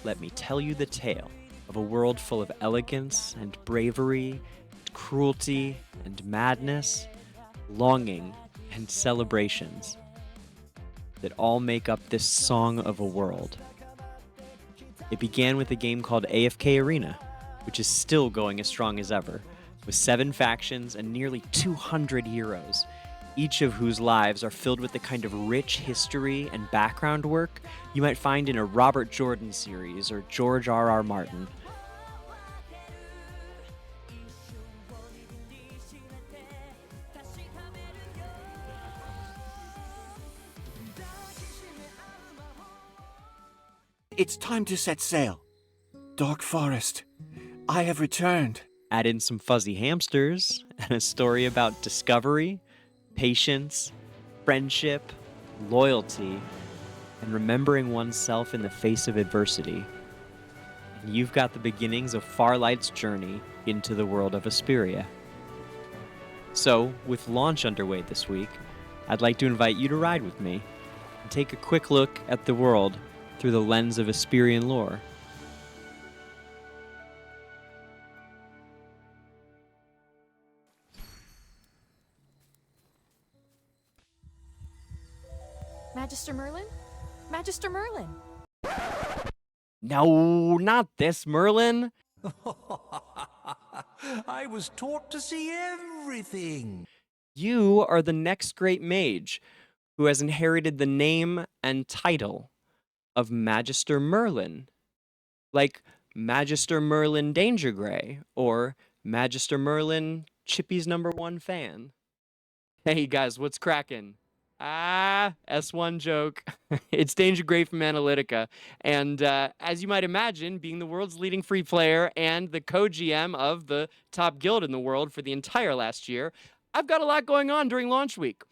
let me tell you the tale of a world full of elegance and bravery, cruelty and madness, longing and celebrations that all make up this song of a world. It began with a game called AFKArena, which is still going as strong as ever, with 7 factions and nearly 200 heroes, each of whose lives are filled with the kind of rich history and background work you might find in a Robert Jordan series or George R.R. Martin. It's time to set sail. Dark Forest, I have returned. Add in some fuzzy hamsters and a story about discovery, patience, friendship, loyalty, and remembering oneself in the face of adversity. And you've got the beginnings of Farlight's journey into the world of Esperia. So, with launch underway this week, I'd like to invite you to ride with me and take a quick look at the world through the lens of Esperian lore. Magister Merlin? Magister Merlin! No, not this Merlin! I was taught to see everything. You are the next great mage who has inherited the name and title of Magister Merlin, like Magister Merlin DangerGrey or Magister Merlin Chippy's #1 fan. Hey guys, what's crackin'? S1 joke. It's DangerGrey from Analytica, and as you might imagine, being the world's leading free player and the co-GM of the top guild in the world for the entire last year, I've got a lot going on during launch week.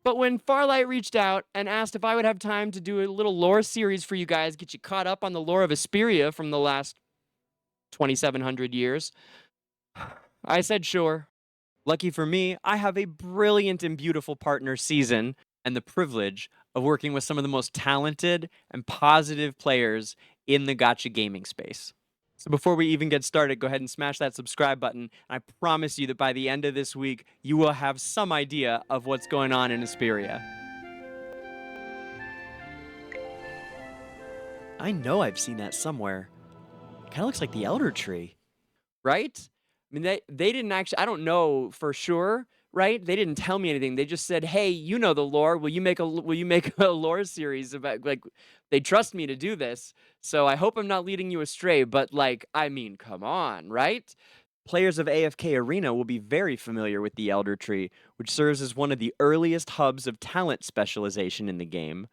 But when Farlight reached out and asked if I would have time to do a little lore series for you guys, get you caught up on the lore of Esperia from the last 2,700 years, I said sure. Lucky for me, I have a brilliant and beautiful partner, Season, and the privilege of working with some of the most talented and positive players in the gacha gaming space. So before we even get started, go ahead and smash that subscribe button. I promise you that by the end of this week, you will have some idea of what's going on in Esperia. I know I've seen that somewhere. Kind of looks like the Elder Tree, right? I mean, they didn't actually, I don't know for sure, right? They didn't tell me anything. They just said, "Hey, you know the lore. Will you make a lore series about, like, they trust me to do this. So I hope I'm not leading you astray, but like, I mean, come on, right?" Players of AFKArena will be very familiar with the Elder Tree, which serves as one of the earliest hubs of talent specialization in the game.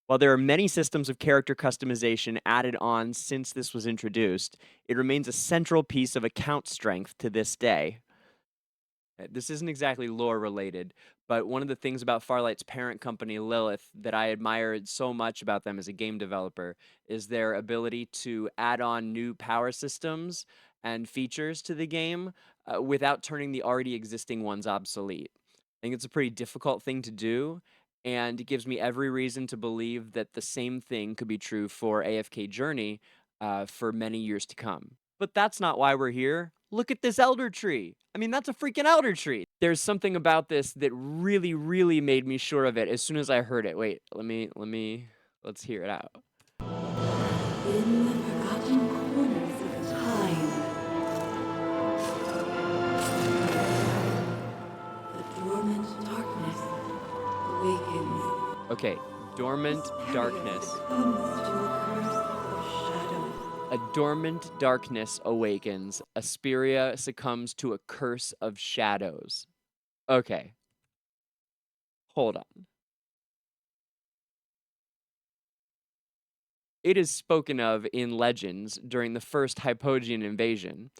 While there are many systems of character customization added on since this was introduced, it remains a central piece of account strength to this day. This isn't exactly lore related, but one of the things about Farlight's parent company, Lilith, that I admired so much about them as a game developer is their ability to add on new power systems and features to the game without turning the already existing ones obsolete. I think it's a pretty difficult thing to do, and it gives me every reason to believe that the same thing could be true for AFK Journey for many years to come. But that's not why we're here. Look at this Elder Tree. I mean, that's a freaking Elder Tree. There's something about this that really, really made me sure of it as soon as I heard it. Wait, let's hear it out. In the forgotten corners of time, the dormant darkness awakens. Okay, dormant darkness. Comes to a curse of shadow. A dormant darkness awakens. Esperia succumbs to a curse of shadows. Okay. Hold on. It is spoken of in legends during the first Hypogean invasion.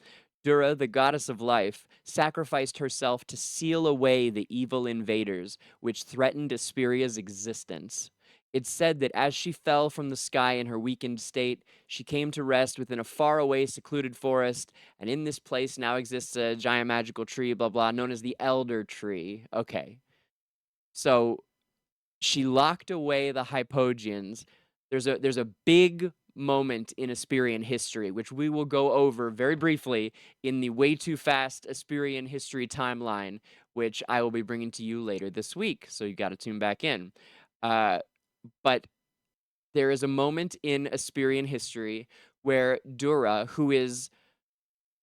Dura, the goddess of life, sacrificed herself to seal away the evil invaders which threatened Esperia's existence. It's said that as she fell from the sky in her weakened state, she came to rest within a faraway, secluded forest, and in this place now exists a giant magical tree, blah, blah, known as the Elder Tree. Okay. So she locked away the Hypogeans. There's a big moment in Esperian history, which we will go over very briefly in the Way Too Fast Esperian history timeline, which I will be bringing to you later this week. So you got to tune back in. But there is a moment in Esperian history where Dura, who is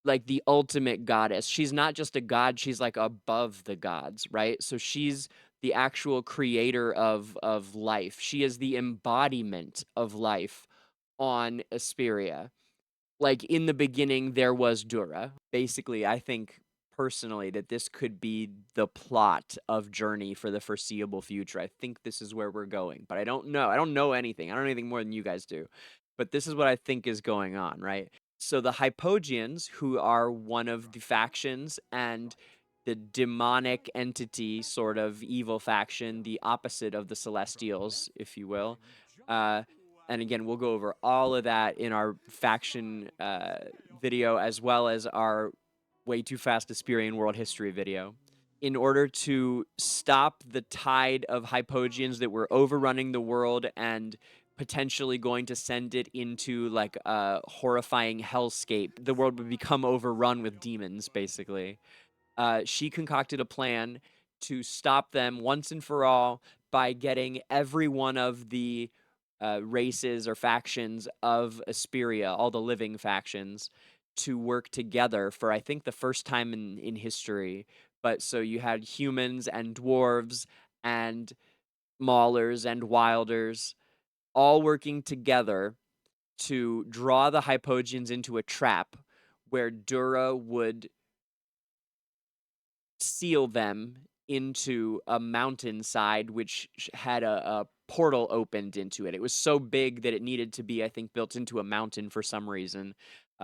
like the ultimate goddess, she's not just a god, she's like above the gods, right? So she's the actual creator of life. She is the embodiment of life on Esperia. Like in the beginning, there was Dura. Basically, I think personally that this could be the plot of Journey for the foreseeable future. I think this is where we're going, but I don't know. I don't know anything. I don't know anything more than you guys do. But this is what I think is going on, right? So the Hypogeans, who are one of the factions and the demonic entity, sort of evil faction, the opposite of the Celestials, if you will. And again, we'll go over all of that in our faction video, as well as our Way Too Fast Esperian World History video. In order to stop the tide of Hypogeans that were overrunning the world and potentially going to send it into like a horrifying hellscape, the world would become overrun with demons, basically. She concocted a plan to stop them once and for all by getting every one of the races or factions of Esperia, all the living factions, to work together for, I think, the first time in history. But so you had humans and dwarves and maulers and wilders all working together to draw the Hypogeans into a trap where Dura would seal them into a mountainside which had a portal opened into it. It was so big that it needed to be, I think, built into a mountain for some reason.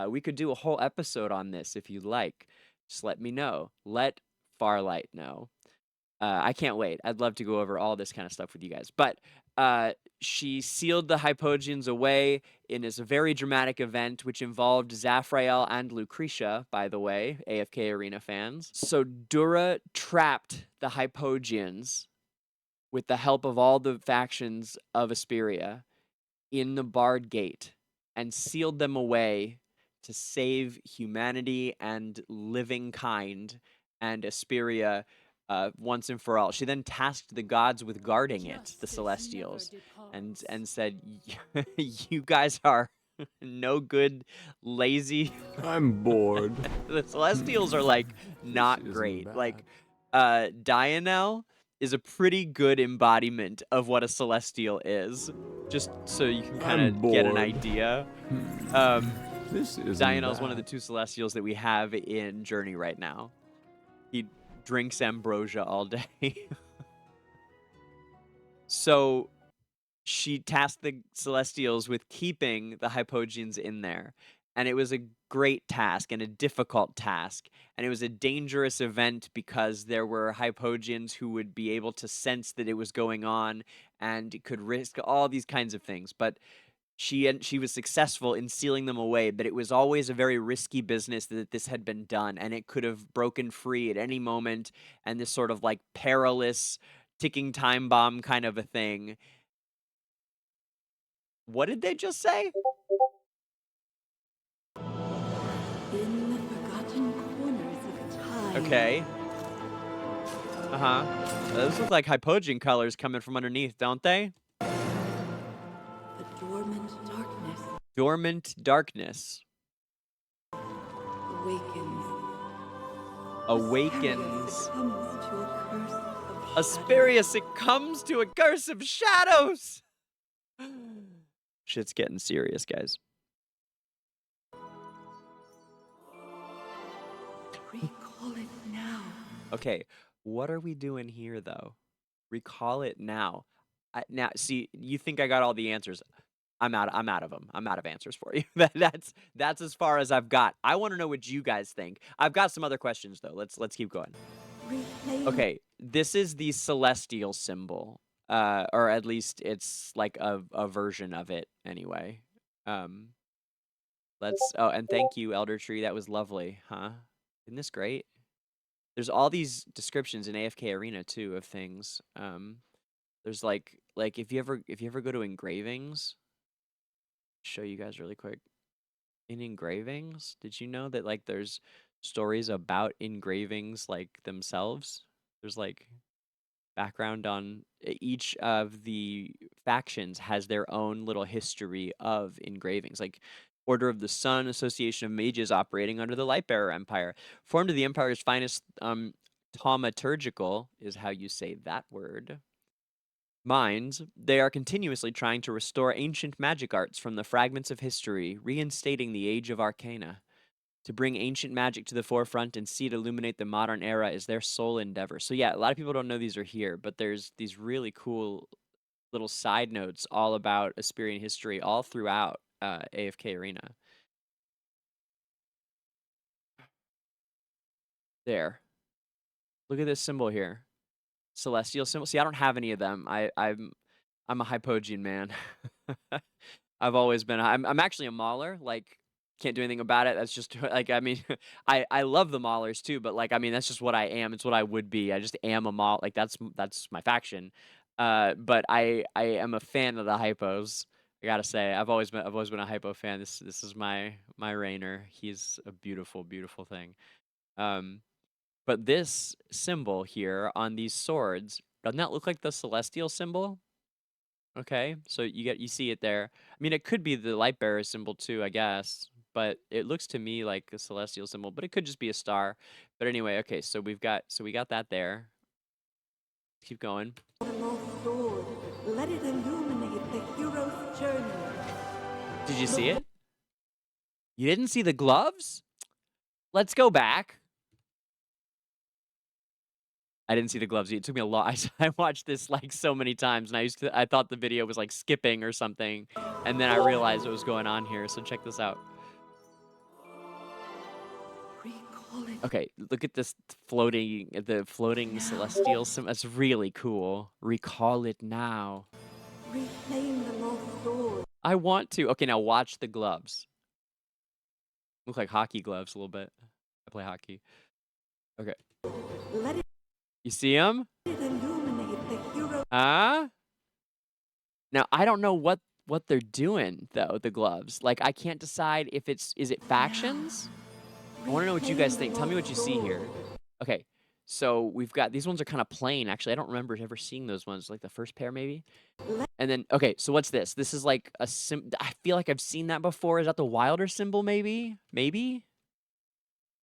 We could do a whole episode on this if you'd like. Just let me know. Let Farlight know. I can't wait. I'd love to go over all this kind of stuff with you guys. But she sealed the Hypogeans away in this very dramatic event, which involved Zafrael and Lucretia, by the way, AFKArena fans. So Dura trapped the Hypogeans with the help of all the factions of Esperia in the Barred Gate and sealed them away to save humanity and living kind and Esperia once and for all. She then tasked the gods with guarding it, the Celestials, and said, "You guys are no good, lazy." I'm bored. The Celestials are like not isn't great. bad. Like Dianel is a pretty good embodiment of what a Celestial is, just so you can kind I'm of get an bored. idea. This is Dianel's one of the two Celestials that we have in Journey right now. He drinks ambrosia all day. So she tasked the Celestials with keeping the Hypogeans in there. And it was a great task and a difficult task. And it was a dangerous event because there were Hypogeans who would be able to sense that it was going on and could risk all these kinds of things. But she was successful in sealing them away, but it was always a very risky business that this had been done, and it could have broken free at any moment, and this sort of like perilous ticking time bomb kind of a thing. What did they just say? In the forgotten corners of time. Okay. Those look like Hypogean colors coming from underneath, don't they? The dormant darkness Dormant darkness awakens. awakens. Asperia Asperia succumbs to a curse of succumbs to a curse of shadows. Shit's getting serious, guys. Recall it now. Okay, what are we doing here, though? Recall it now. Now, see, you think I got all the answers. I'm out of them. I'm out of answers for you. That's as far as I've got. I want to know what you guys think. I've got some other questions, though. Let's keep going. Reclaim Okay, this is the celestial symbol. Or at least it's like a version of it anyway. Oh, and thank you, Elder Tree. That was lovely, huh? Isn't this great? There's all these descriptions in AFKArena too of things. There's like if you ever go to engravings, show you guys really quick. In engravings, did you know that like there's stories about engravings like themselves? There's like background on each of the factions has their own little history of engravings. Like Order of the Sun, Association of Mages operating under the Lightbearer Empire, formed of the Empire's finest thaumaturgical, is how you say that word, minds. They are continuously trying to restore ancient magic arts from the fragments of history, reinstating the age of arcana. To bring ancient magic to the forefront and see it illuminate the modern era is their sole endeavor. So yeah, a lot of people don't know these are here, but there's these really cool little side notes all about Esperian history all throughout AFKArena. There. Look at this symbol here. Celestial symbol. See, I don't have any of them. I'm a Hypogean man. I've always been. I'm actually a mauler. Like, can't do anything about it. That's just like, I mean, I love the maulers too, but like, I mean, that's just what I am. It's what I would be. I just am a maul. Like that's my faction. But I am a fan of the hypos. I gotta say, I've always been a hypo fan. This is my Rainer. He's a beautiful, beautiful thing. But this symbol here on these swords, doesn't that look like the celestial symbol? Okay, so you see it there. I mean, it could be the light bearer symbol too, I guess, but it looks to me like a celestial symbol, but it could just be a star. But anyway, okay, so we got that there. Keep going. The lost sword. Let it illuminate the hero's journey. Did you see it? You didn't see the gloves? Let's go back. I didn't see the gloves. It took me a lot. I watched this like so many times, and I thought the video was like skipping or something, and then I realized what was going on here. So check this out. Okay, look at this floating celestial symbol. That's really cool. Recall it now. Reclaim the lost sword. I want to. Okay, now watch the gloves. Look like hockey gloves a little bit. I play hockey. Okay. Let it You see them? illuminate the hero. Huh? Now, I don't know what they're doing, though, the gloves. Like, I can't decide if is it factions? I want to know what you guys think. Tell me what you see here. Okay, so we've got, these ones are kind of plain, actually. I don't remember ever seeing those ones, like the first pair, maybe? And then, okay, so what's this? This is like a I feel like I've seen that before. Is that the Wilder symbol, maybe? Maybe?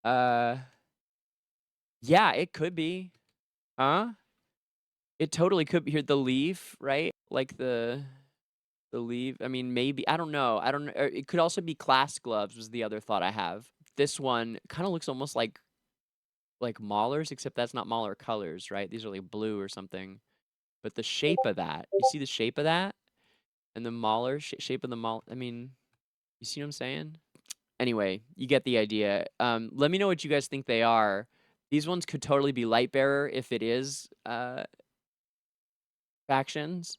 Yeah, it could be. Huh? It totally could be here. The leaf, right? Like the leaf. I mean, maybe. I don't know. I don't know. It could also be class gloves was the other thought I have. This one kind of looks almost like maulers, except that's not mauler colors, right? These are like blue or something. But the shape of that, you see the shape of that? And the mauler, shape of the maul. I mean, you see what I'm saying? Anyway, you get the idea. Let me know what you guys think they are. These ones could totally be Lightbearer if it is factions.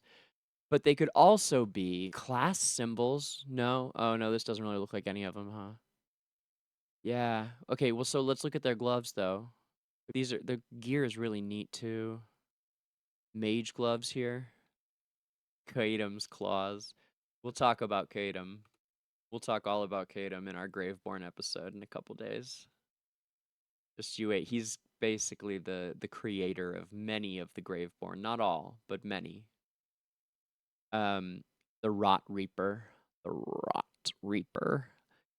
But they could also be class symbols. No? Oh, no, this doesn't really look like any of them, huh? Yeah. Okay, well, so let's look at their gloves, though. The gear is really neat, too. Mage gloves here. Kadam's claws. We'll talk about Kadam. We'll talk all about Kadam in our Graveborn episode in a couple days. Just you wait. He's basically the creator of many of the Graveborn. Not all, but many. The Rot Reaper. The Rot Reaper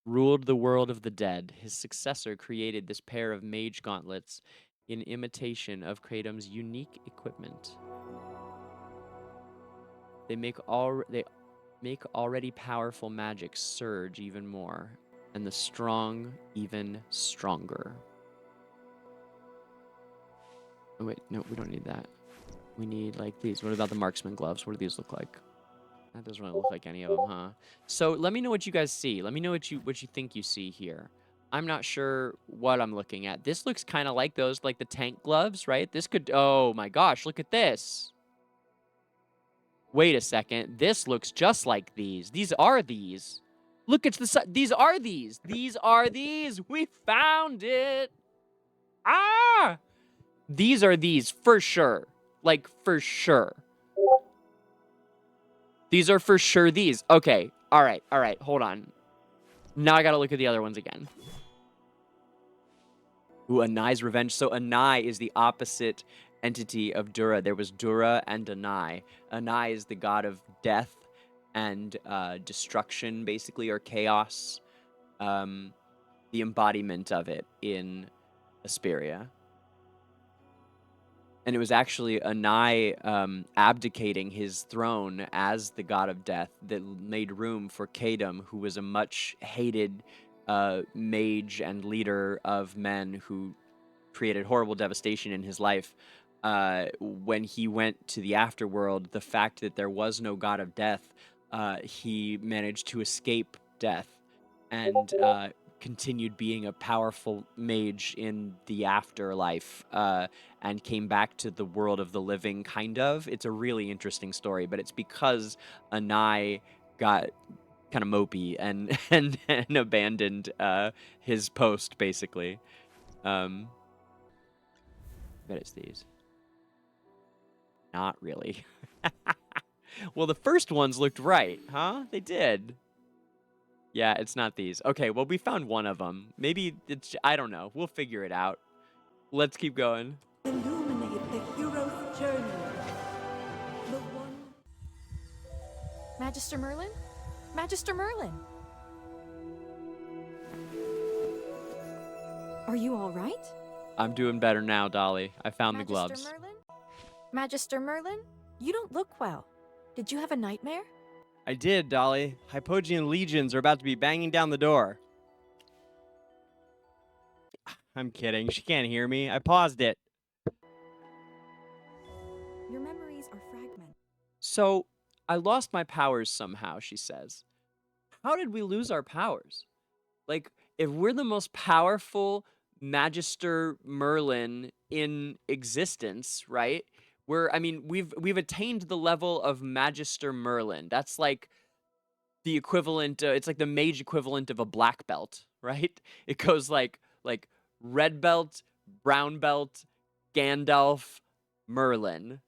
ruled the world of the dead. His successor created this pair of mage gauntlets in imitation of Kratom's unique equipment. They make already powerful magic surge even more, and the strong even stronger. Oh wait, no, we don't need that. We need like these. What about the marksman gloves? What do these look like? That doesn't really look like any of them, huh? So let me know what you guys see. Let me know what you think you see here. I'm not sure what I'm looking at. This looks kind of like those, like the tank gloves, right? This could, oh my gosh, look at this. Wait a second. This looks just like these. These are these. Look, it's the, these are these. These are these. We found it. Ah! These are these for sure. Like, for sure. These are for sure these. Okay, All right, hold on. Now I gotta look at the other ones again. Ooh, Anai's Revenge. So Anai is the opposite entity of Dura. There was Dura and Anai. Anai is the god of death and destruction, basically, or chaos. The embodiment of it in Esperia. And it was actually Anai abdicating his throne as the god of death that made room for Kadum, who was a much hated mage and leader of men who created horrible devastation in his life. When he went to the afterworld, the fact that there was no god of death, he managed to escape death and continued being a powerful mage in the afterlife, and came back to the world of the living, kind of. It's a really interesting story, but it's because Anai got kind of mopey and abandoned his post, basically. Bet it's these. Not really. Well, the first ones looked right, huh? They did. Yeah, it's not these. Okay, well, we found one of them. Maybe it's... I don't know. We'll figure it out. Let's keep going. Illuminate the hero's journey. The one... Magister Merlin? Magister Merlin! Are you all right? I'm doing better now, Dolly. I found Magister the gloves. Merlin? Magister Merlin? You don't look well. Did you have a nightmare? I did, Dolly. Hypogean legions are about to be banging down the door. I'm kidding. She can't hear me. I paused it. Your memories are fragmented. So, I lost my powers somehow, she says. How did we lose our powers? Like, if we're the most powerful Magister Merlin in existence, right? We've attained the level of Magister Merlin. That's like the equivalent, it's like the mage equivalent of a black belt, right? It goes like red belt, brown belt, Gandalf, Merlin,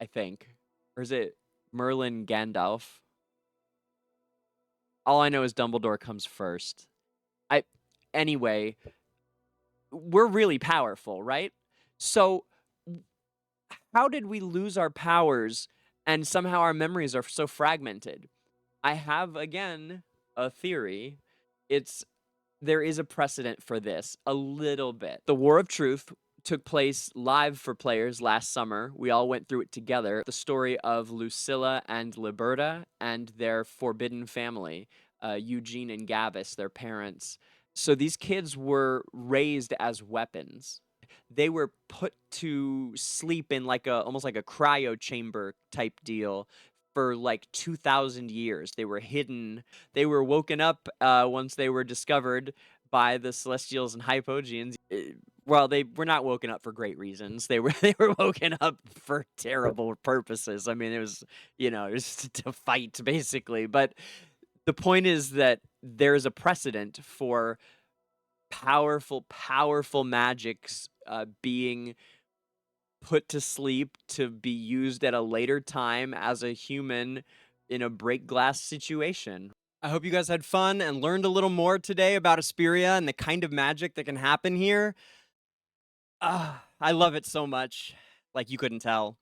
I think. Or is it Merlin, Gandalf? All I know is Dumbledore comes first. Anyway, we're really powerful, right? So how did we lose our powers and somehow our memories are so fragmented? I have, again, a theory. There is a precedent for this, a little bit. The War of Truth took place live for players last summer. We all went through it together. The story of Lucilla and Liberta and their forbidden family, Eugene and Gavis, their parents. So these kids were raised as weapons. They were put to sleep in almost like a cryo chamber type deal for like 2,000 years. They were hidden. They were woken up once they were discovered by the Celestials and Hypogeans. Well, they were not woken up for great reasons. They were woken up for terrible purposes. I mean, it was to fight, basically. But the point is that there's a precedent for powerful magics being put to sleep to be used at a later time as a human in a break glass situation. I hope you guys had fun and learned a little more today about Esperia and the kind of magic that can happen here. I love it so much. Like you couldn't tell.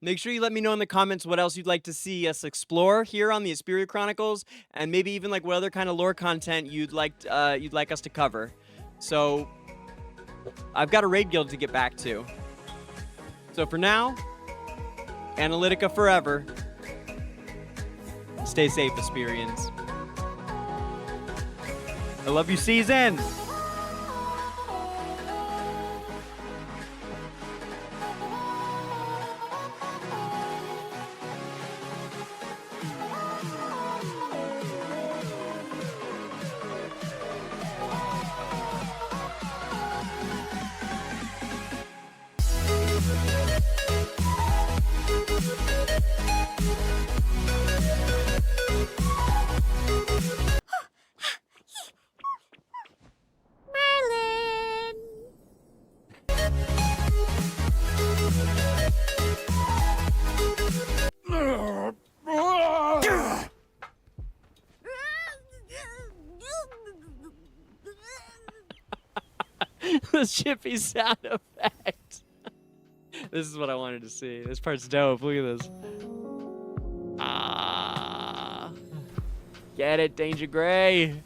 Make sure you let me know in the comments what else you'd like to see us explore here on the Esperia Chronicles, and maybe even like what other kind of lore content you'd like us to cover. So I've got a raid guild to get back to. So for now, Analytica forever. Stay safe, Esperians. I love you, season. the chippy sound effect. This is what I wanted to see. This part's dope. Look at this. Ah. Get it, DangerGrey.